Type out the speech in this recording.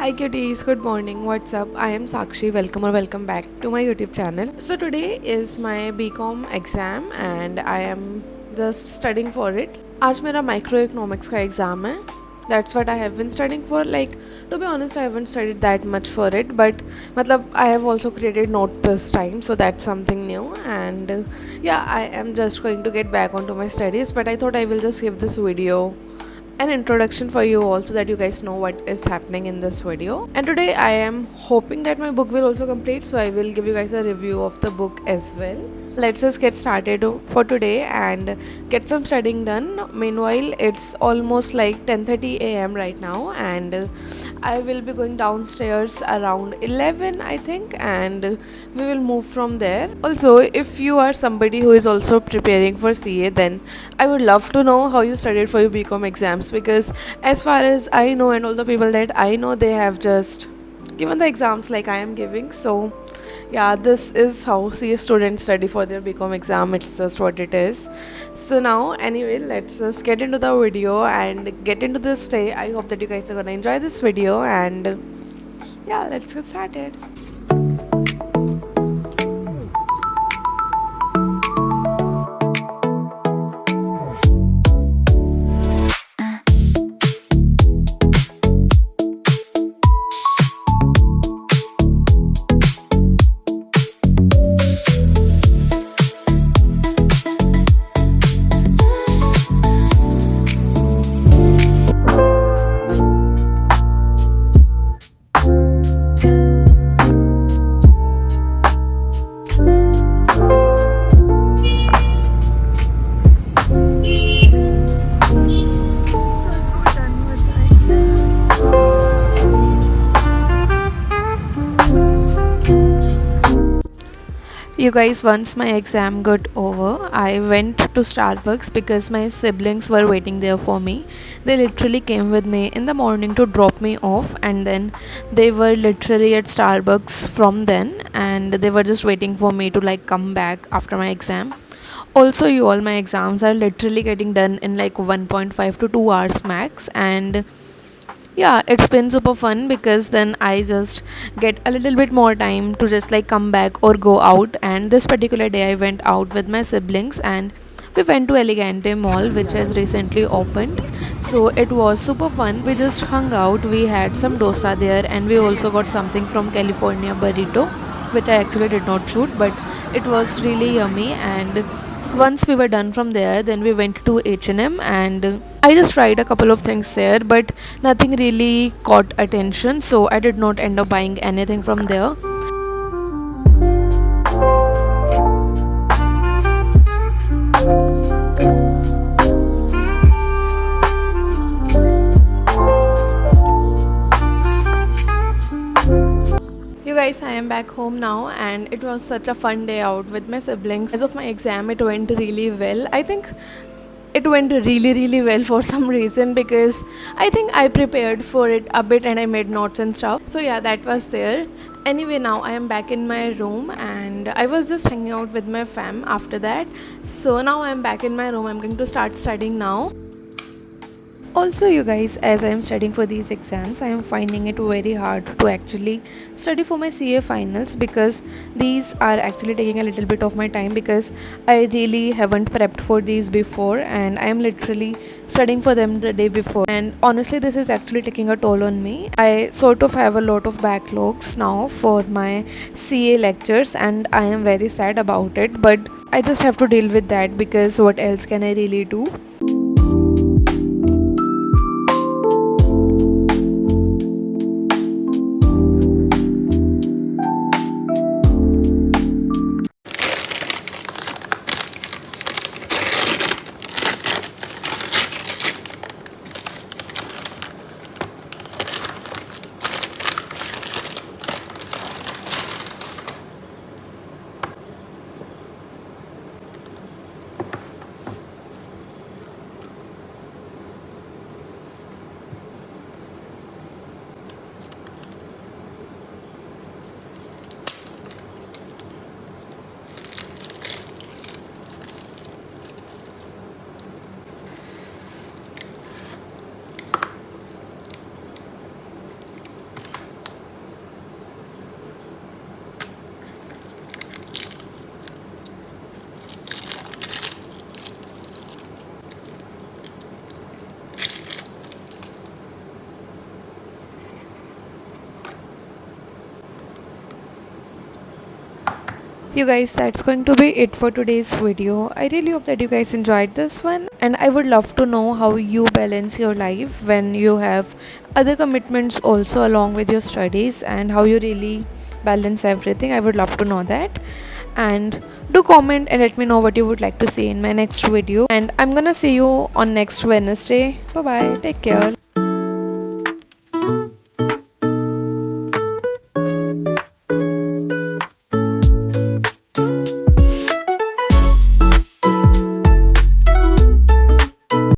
Hi cuties, good morning, what's up? I am Sakshi, welcome back to my YouTube channel. So today is my BCom exam and I am just studying for it. आज मेरा microeconomics का exam है. That's what I have been studying for. Like, to be honest, I haven't studied that much for it, but I have also created notes this time, so that's something new. And yeah, I am just going to get back onto my studies, but I thought I will just give this video an introduction for you also that you guys know what is happening in this video. And today I am hoping that my book will also complete, so I will give you guys a review of the book as well. Let's just get started for today and get some studying done. Meanwhile, it's almost like 10:30 a.m. right now, and I will be going downstairs around 11, I think, and we will move from there. Also, if you are somebody who is also preparing for CA, then I would love to know how you studied for your BCom exams, because as far as I know and all the people that I know, they have just given the exams like I am giving. So yeah, this is how CA students study for their BCom exam. It's just what it is. So now, anyway, let's just get into the video and get into this day. I hope that you guys are gonna enjoy this video, and yeah, let's get started. You guys, once my exam got over, I went to Starbucks because my siblings were waiting there for me. They literally came with me in the morning to drop me off, and then they were literally at Starbucks from then, and they were just waiting for me to like come back after my exam. Also, you all, my exams are literally getting done in like 1.5 to 2 hours max, and yeah, it's been super fun because then I just get a little bit more time to just like come back or go out. And this particular day I went out with my siblings and we went to Elegante Mall, which has recently opened. So it was super fun. We just hung out, we had some dosa there, and we also got something from California burrito, which I actually did not shoot, but it was really yummy. And once we were done from there, then we went to H&M, and I just tried a couple of things there, but nothing really caught attention, so I did not end up buying anything from there. You guys, I am back home now, and it was such a fun day out with my siblings. As of my exam, it went really well. I think it went really well for some reason, because I think I prepared for it a bit and I made notes and stuff. So yeah, that was there. Anyway, now I am back in my room and I was just hanging out with my fam after that. So now I am back in my room. I'm going to start studying now. Also, you guys, as I am studying for these exams, I am finding it very hard to actually study for my CA finals, because these are actually taking a little bit of my time, because I really haven't prepped for these before and I am literally studying for them the day before. And honestly, this is actually taking a toll on me. I sort of have a lot of backlogs now for my CA lectures and I am very sad about it, but I just have to deal with that, because what else can I really do? you guys, that's going to be it for today's video. I really hope that you guys enjoyed this one, and I would love to know how you balance your life when you have other commitments also along with your studies, and how you really balance everything. I would love to know that. And do comment and let me know what you would like to see in my next video, and I'm gonna see you on next Wednesday. Bye bye, take care.